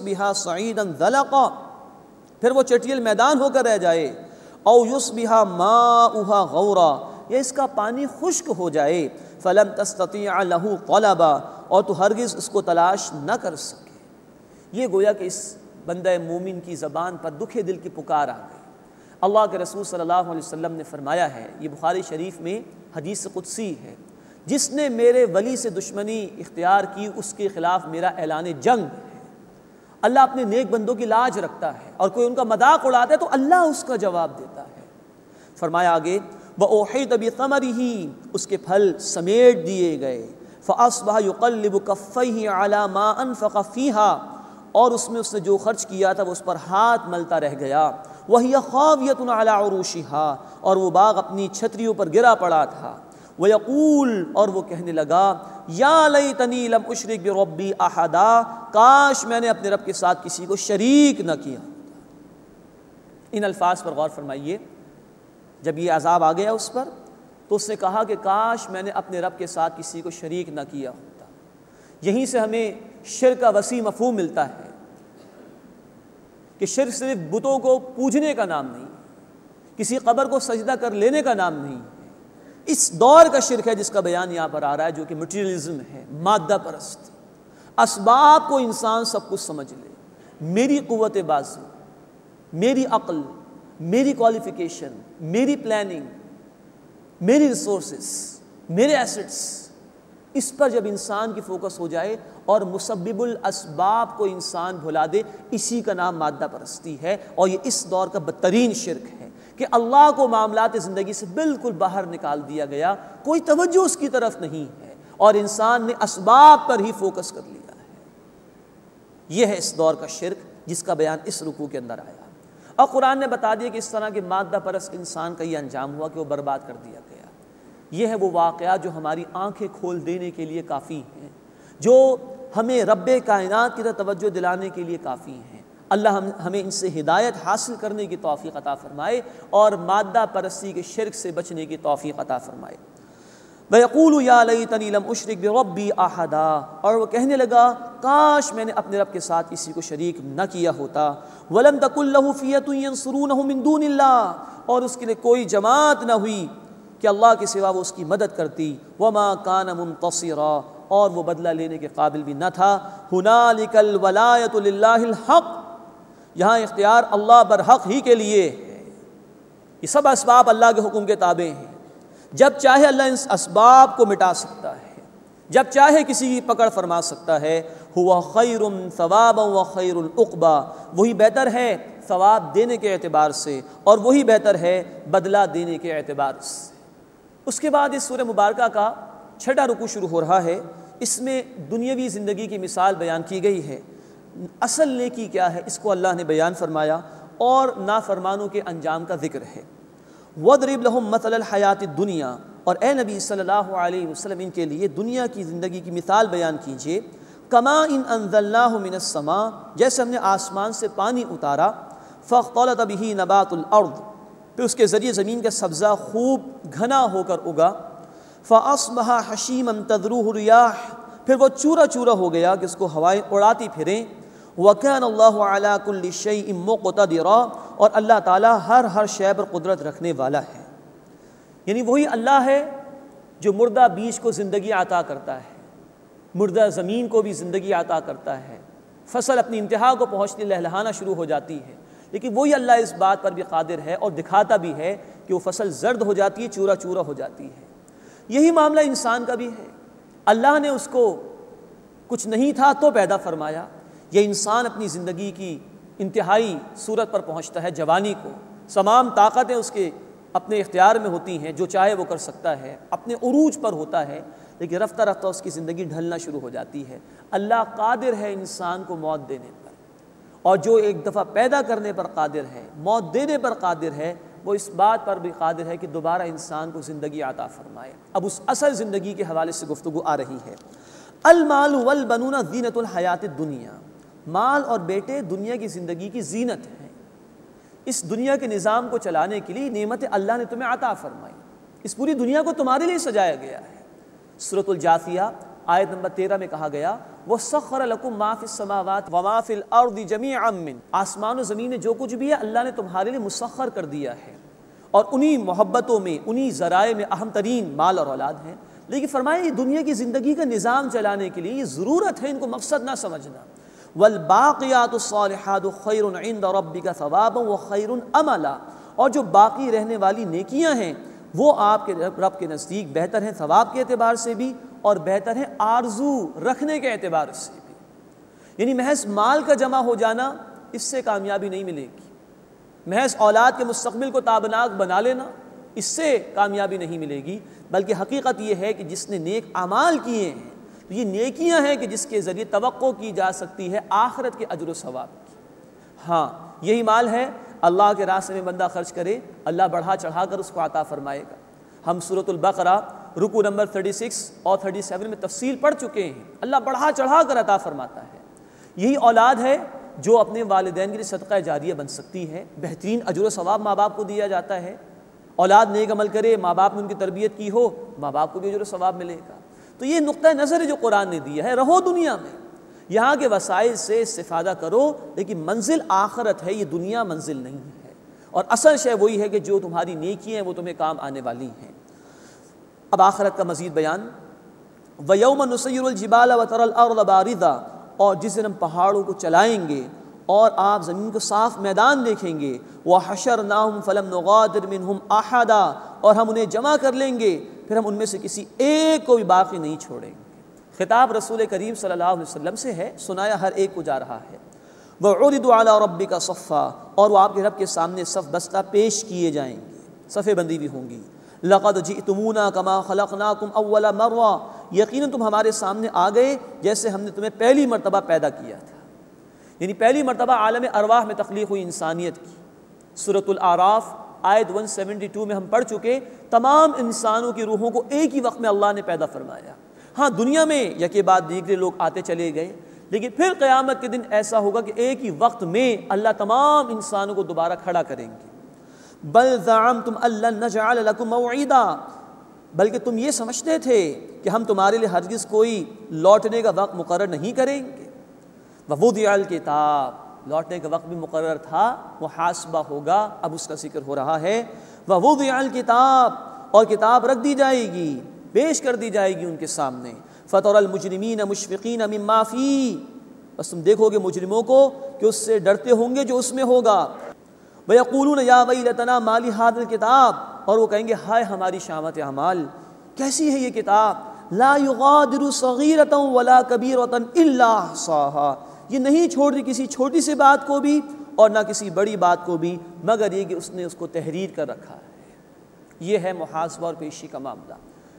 فیصبح صعیدا ذلقا، پھر وہ چٹیل میدان ہو کر رہ جائے، او یصبح ماؤها غورا، یا اس کا پانی خشک ہو جائے، فلم تستطیع له طلبا، اور تو ہرگز اس کو تلاش نہ کر سکے۔ یہ گویا کہ اس بندہ مومن کی زبان پر دکھے دل کی پکار آ گئی۔ اللہ کے رسول صلی اللہ علیہ وسلم نے فرمایا ہے، یہ بخاری شریف میں حدیث قدسی ہے، جس نے میرے ولی سے دشمنی اختیار کی اس کے خلاف میرا اعلان جنگ ہے۔ اللہ اپنے نیک بندوں کی لاج رکھتا ہے، اور کوئی ان کا مذاق اڑاتا ہے تو اللہ اس کا جواب دیتا ہے۔ فرمایا آگے وَأُحِيطَ بِثَمَرِهِ، اس کے پھل سمیٹ دیے گئے، فَأَصْبَحَ يُقَلِّبُ كَفَّيْهِ عَلَى مَا أَنفَقَ فِيهَا، اور اس میں اس نے جو خرچ کیا تھا وہ اس پر ہاتھ ملتا رہ گیا، وَهِيَ خَاوِيَةٌ عَلَى عُرُوشِهَا، اور وہ باغ اپنی چھتریوں پر گرا پڑا تھا، وَيَقُول، اور وہ کہنے لگا یا لیتنی لم اشرک بربی احدا، کاش میں نے اپنے رب کے ساتھ کسی کو شریک نہ کیا۔ ان الفاظ پر غور فرمائیے، جب یہ عذاب آ گیا اس پر تو اس نے کہا کہ کاش میں نے اپنے رب کے ساتھ کسی کو شریک نہ کیا ہوتا۔ یہیں سے ہمیں شرک کا وسیع مفہوم ملتا ہے کہ شرک صرف بتوں کو پوجنے کا نام نہیں، کسی قبر کو سجدہ کر لینے کا نام نہیں، اس دور کا شرک ہے جس کا بیان یہاں پر آ رہا ہے، جو کہ مٹیریلزم ہے، مادہ پرست۔ اسباب کو انسان سب کچھ سمجھ لے، میری قوت بازو، میری عقل، میری کوالیفیکیشن، میری پلاننگ، میری ریسورسز، میرے ایسٹس، اس پر جب انسان کی فوکس ہو جائے اور مسبب الاسباب کو انسان بھلا دے، اسی کا نام مادہ پرستی ہے، اور یہ اس دور کا بدترین شرک ہے کہ اللہ کو معاملات زندگی سے بالکل باہر نکال دیا گیا، کوئی توجہ اس کی طرف نہیں ہے، اور انسان نے اسباب پر ہی فوکس کر لیا ہے۔ یہ ہے اس دور کا شرک جس کا بیان اس رکوع کے اندر آیا، اور قرآن نے بتا دیا کہ اس طرح کے مادہ پرست انسان کا یہ انجام ہوا کہ وہ برباد کر دیا گیا۔ یہ ہے وہ واقعات جو ہماری آنکھیں کھول دینے کے لیے کافی ہیں، جو ہمیں رب کائنات کی طرف توجہ دلانے کے لیے کافی ہیں۔ اللہ ہمیں ان سے ہدایت حاصل کرنے کی توفیق عطا فرمائے، اور مادہ پرستی کے شرک سے بچنے کی توفیق عطا فرمائے۔ وَيَقُولُ يَا لَيْتَنِي لَمْ أُشْرِكْ بِرَبِّي أَحَدًا، اور وہ کہنے لگا کاش میں نے اپنے رب کے ساتھ کسی کو شریک نہ کیا ہوتا۔ وَلَمْ تَكُنْ لَهُ فِئَةٌ يَنْصُرُونَهُ مِنْ دُونِ اللَّهِ، اور اس کے لیے کوئی جماعت نہ ہوئی کہ اللہ کے سوا وہ اس کی مدد کرتی۔ وَمَا كَانَ مُنْتَصِرًا، اور وہ بدلہ لینے کے قابل بھی نہ تھا۔ هُنَالِكَ الْوَلَایَةُ لِلَّهِ الْحَقِّ، یہاں اختیار اللہ برحق ہی کے لیے ہے۔ یہ سب اسباب اللہ کے حکم کے تابع ہیں، جب چاہے اللہ ان اسباب کو مٹا سکتا ہے، جب چاہے کسی کی پکڑ فرما سکتا ہے۔ ہوا خیر ثوابا و خیر العقبا، وہی بہتر ہے ثواب دینے کے اعتبار سے، اور وہی بہتر ہے بدلہ دینے کے اعتبار سے۔ اس کے بعد اس سورہ مبارکہ کا 6واں رکوع شروع ہو رہا ہے، اس میں دنیاوی زندگی کی مثال بیان کی گئی ہے۔ اصل نیکی کیا ہے اس کو اللہ نے بیان فرمایا، اور نافرمانوں کے انجام کا ذکر ہے۔ وَاضْرِبْ لَهُمْ مَثَلَ الْحَيَاةِ الدُّنْيَا، اور اے نبی صلی اللہ علیہ وسلم ان کے لیے دنیا کی زندگی کی مثال بیان کیجئے۔ كَمَاءٍ أَنزَلْنَاهُ مِنَ السَّمَاءِ، جیسے ہم نے آسمان سے پانی اتارا، فَاخْتَلَطَ بِهِ نَبَاتُ الْأَرْضِ، پھر اس کے ذریعے زمین کا سبزہ خوب گھنا ہو کر اگا۔ فَأَصْبَحَ حَشِيمًا تَذْرُوهُ الرِّيَاحُ، پھر وہ چورا چورا ہو گیا کہ اس کو ہوائیں اڑاتی پھریں۔ وَكَانَ اللَّهُ عَلَى كُلِّ شَيْءٍ مُقْتَدِرًا، اور اللہ تعالیٰ ہر شے پر قدرت رکھنے والا ہے۔ یعنی وہی اللہ ہے جو مردہ بیج کو زندگی عطا کرتا ہے، مردہ زمین کو بھی زندگی عطا کرتا ہے، فصل اپنی انتہا کو پہنچتی لہلہانا شروع ہو جاتی ہے، لیکن وہی اللہ اس بات پر بھی قادر ہے اور دکھاتا بھی ہے کہ وہ فصل زرد ہو جاتی ہے، چورا چورا ہو جاتی ہے۔ یہی معاملہ انسان کا بھی ہے، اللہ نے اس کو کچھ نہیں تھا تو پیدا فرمایا۔ یہ انسان اپنی زندگی کی انتہائی صورت پر پہنچتا ہے، جوانی کو، تمام طاقتیں اس کے اپنے اختیار میں ہوتی ہیں، جو چاہے وہ کر سکتا ہے، اپنے عروج پر ہوتا ہے، لیکن رفتہ رفتہ اس کی زندگی ڈھلنا شروع ہو جاتی ہے۔ اللہ قادر ہے انسان کو موت دینے پر، اور جو ایک دفعہ پیدا کرنے پر قادر ہے، موت دینے پر قادر ہے، وہ اس بات پر بھی قادر ہے کہ دوبارہ انسان کو زندگی عطا فرمائے۔ اب اس اصل زندگی کے حوالے سے گفتگو آ رہی ہے۔ المال والبنون زینت الحیات الدنیا، مال اور بیٹے دنیا کی زندگی کی زینت ہیں۔ اس دنیا کے نظام کو چلانے کے لیے نعمت اللہ نے تمہیں عطا فرمائی، اس پوری دنیا کو تمہارے لیے سجایا گیا ہے۔ سورۃ الجاثیہ آیت نمبر 13 میں کہا گیا وَسَخَّرَ لَكُم مَّا فِي السَّمَاوَاتِ وَمَا فِي الْأَرْضِ جَمِيعًا مِّنْ، آسمان و زمین میں جو کچھ بھی ہے اللہ نے تمہارے لیے مسخر کر دیا ہے، اور انہی محبتوں میں، انہی ذرائع میں اہم ترین مال اور اولاد ہیں۔ لیکن فرمایا یہ دنیا کی زندگی کا نظام چلانے کے لیے یہ ضرورت ہے، ان کو مقصد نہ سمجھنا۔ وَالْبَاقِيَاتُ الصَّالِحَاتُ خَيْرٌ عِندَ رَبِّكَ ثَوَابًا وَخَيْرٌ عَمَلًا، اور جو باقی رہنے والی نیکیاں ہیں وہ آپ کے رب کے نزدیک بہتر ہیں ثواب کے اعتبار سے بھی، اور بہتر ہیں آرزو رکھنے کے اعتبار سے بھی۔ یعنی محض مال کا جمع ہو جانا اس سے کامیابی نہیں ملے گی، محض اولاد کے مستقبل کو تابناک بنا لینا اس سے کامیابی نہیں ملے گی، بلکہ حقیقت یہ ہے کہ جس نے نیک اعمال کیے ہیں تو یہ نیکیاں ہیں کہ جس کے ذریعے توقع کی جا سکتی ہے آخرت کے اجر و ثواب کی۔ ہاں یہی مال ہے اللہ کے راستے میں بندہ خرچ کرے، اللہ بڑھا چڑھا کر اس کو عطا فرمائے گا۔ ہم سورۃ البقرہ رکوع نمبر 36 اور 37 میں تفصیل پڑھ چکے ہیں، اللہ بڑھا چڑھا کر عطا فرماتا ہے۔ یہی اولاد ہے جو اپنے والدین کے لیے صدقہ جاریہ بن سکتی ہے، بہترین اجر و ثواب ماں باپ کو دیا جاتا ہے۔ اولاد نیک عمل کرے، ماں باپ نے ان کی تربیت کی ہو، ماں باپ کو بھی اجر و ثواب ملے گا۔ تو یہ نقطہ نظر ہے جو قرآن نے دیا ہے، رہو دنیا میں، یہاں کے وسائل سے استفادہ کرو، لیکن منزل آخرت ہے، یہ دنیا منزل نہیں ہے، اور اصل شے وہی ہے کہ جو تمہاری نیکی ہیں وہ تمہیں کام آنے والی ہیں۔ اب آخرت کا مزید بیان، وَيَوْمَ نُسَيِّرُ الْجِبَالَ وَتَرَى الْأَرْضَ بَارِزَةً، اور جس دن ہم پہاڑوں کو چلائیں گے اور آپ زمین کو صاف میدان دیکھیں گے، وَحَشَرْنَاهُمْ فَلَمْ نُغَادِرْ مِنْهُمْ أَحَدًا، اور ہم انہیں جمع کر لیں گے پھر ہم ان میں سے کسی ایک کو بھی باقی نہیں چھوڑیں گے۔ خطاب رسول کریم صلی اللہ علیہ وسلم سے ہے، سنایا ہر ایک کو جا رہا ہے۔ وَعُرِضُوا عَلَىٰ رَبِّكَ صَفًّا، اور وہ آپ کے رب کے سامنے صف بستہ پیش کیے جائیں گے، صفیں بندی بھی ہوں گی۔ لَقَدْ جِئْتُمُونَا كَمَا خَلَقْنَاكُمْ أَوَّلَ مَرَّةٍ، یقیناً تم ہمارے سامنے آ گئے جیسے ہم نے تمہیں پہلی مرتبہ پیدا کیا تھا۔ یعنی پہلی مرتبہ عالم ارواح میں تخلیق ہوئی انسانیت کی۔ سورۃ الاعراف آیت 172 میں ہم پڑھ چکے، تمام انسانوں کی روحوں کو ایک ہی وقت میں اللہ نے پیدا فرمایا۔ ہاں دنیا میں یکے بعد دیگرے لوگ آتے چلے گئے، لیکن پھر قیامت کے دن ایسا ہوگا کہ ایک ہی وقت میں اللہ تمام انسانوں کو دوبارہ کھڑا کریں گے۔ بل زعمتم ان لن نجعل لكم موعدا، بلکہ تم یہ سمجھتے تھے کہ ہم تمہارے لیے ہرگز کوئی لوٹنے کا وقت مقرر نہیں کریں گے۔ ووضع الکتاب، لوٹنے کا وقت بھی مقرر تھا، محاسبہ ہوگا، اب اس کا ذکر ہو رہا ہے۔ ووضع الکتاب، اور کتاب رکھ دی جائے گی، پیش کر دی جائے گی ان کے سامنے۔ فَتَرَى الْمُجْرِمِينَ مُشْفِقِينَ مِمَّا فِيهِ، بس تم دیکھو گے مجرموں کو کہ اس سے ڈرتے ہوں گے جو اس میں ہوگا۔ وَيَقُولُونَ يَا وَيْلَتَنَا مَا لِهَٰذَا الْكِتَابِ، اور وہ کہیں گے ہائے ہماری شامت اعمال، کیسی ہے یہ کتاب، لَا يُغَادِرُ صَغِيرَةً وَلَا كَبِيرَةً إِلَّا أَحْصَاهَا، یہ نہیں چھوڑ دی کسی چھوٹی سی بات کو بھی اور نہ کسی بڑی بات کو بھی، مگر یہ کہ اس نے اس کو تحریر کر رکھا ہے۔ یہ ہے محاسبہ اور پیشی کا معاملہ۔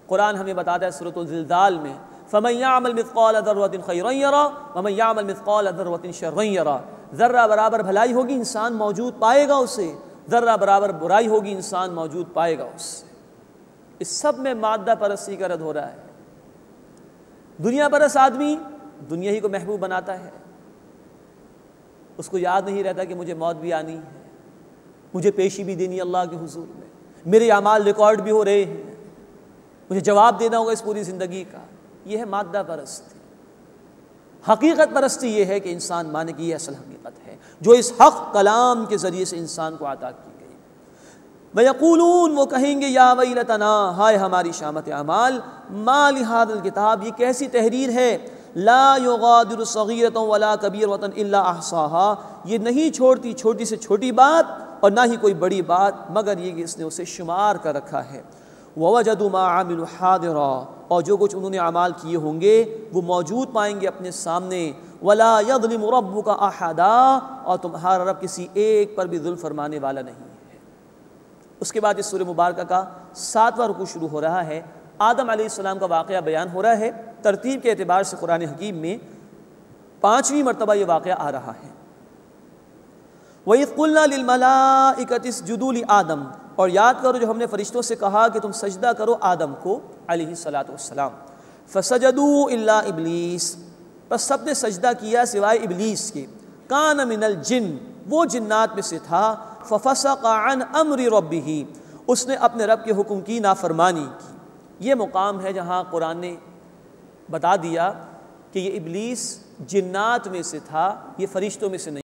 قرآن ہمیں بتاتا ہے سورۃ الزلزال میں، فَمَن يَعْمَلْ مِثْقَالَ ذَرَّةٍ خَيْرًا يَرَهُ وَمَن يَعْمَلْ مِثْقَالَ ذَرَّةٍ شَرًّا يَرَهُ، ذرہ برابر بھلائی ہوگی انسان موجود پائے گا اسے، ذرہ برابر برائی ہوگی انسان موجود پائے گا اس سے۔ اس سب میں مادہ پرستی کا رد ہو رہا ہے۔ دنیا پرست آدمی دنیا ہی کو محبوب بناتا ہے، اس کو یاد نہیں رہتا کہ مجھے موت بھی آنی ہے، مجھے پیشی بھی دینی اللہ کے حضور میں، میرے اعمال ریکارڈ بھی ہو رہے ہیں، مجھے جواب دینا ہوگا اس پوری زندگی کا۔ یہ ہے مادہ پرستی۔ حقیقت پرستی یہ ہے کہ انسان مانے کہ یہ اصل حقیقت ہے جو اس حق کلام کے ذریعے سے انسان کو عطا کی گئی۔ وَيَقُولُونَ، وہ کہیں گے یا ویلتنا، ہائے ہماری شامت اعمال، ما لہذا الکتاب، یہ کیسی تحریر ہے، لا یغادر صغیرۃ ولا کبیرۃ الا احصاها، یہ نہیں چھوڑتی چھوٹی سے چھوٹی بات اور نہ ہی کوئی بڑی بات مگر یہ کہ اس نے اسے شمار کر رکھا ہے۔ وَوَجَدُوا مَا عَمِلُوا حَاضِرًا، اور جو کچھ انہوں نے اعمال کیے ہوں گے وہ موجود پائیں گے اپنے سامنے۔ وَلَا يَظْلِمُ رَبُّكَ أَحَدًا، اور تمہارا رب کسی ایک پر بھی ظلم فرمانے والا نہیں ہے۔ اس کے بعد اس سورہ مبارکہ کا 7واں رکوع شروع ہو رہا ہے۔ آدم علیہ السلام کا واقعہ بیان ہو رہا ہے۔ ترتیب کے اعتبار سے قرآن حکیم میں 5ویں مرتبہ یہ واقعہ آ رہا ہے۔ وَإِذْ قُلْنَا لِلْمَلَائِكَةِ اسْجُدُوا لِآدَمَ، اور یاد کرو جو ہم نے فرشتوں سے کہا کہ تم سجدہ کرو آدم کو علیہ الصلاۃ والسلام۔ فَسَجَدُوا إِلَّا إِبْلِيسَ، بس سب نے سجدہ کیا سوائے ابلیس کے۔ كَانَ مِنَ الْجِنِّ، وہ جنات میں سے تھا۔ فَفَسَقَ عَنْ أَمْرِ رَبِّهِ، اس نے اپنے رب کے حکم کی نافرمانی کی۔ یہ مقام ہے جہاں قرآن نے بتا دیا کہ یہ ابلیس جنات میں سے تھا، یہ فرشتوں میں سے نہیں۔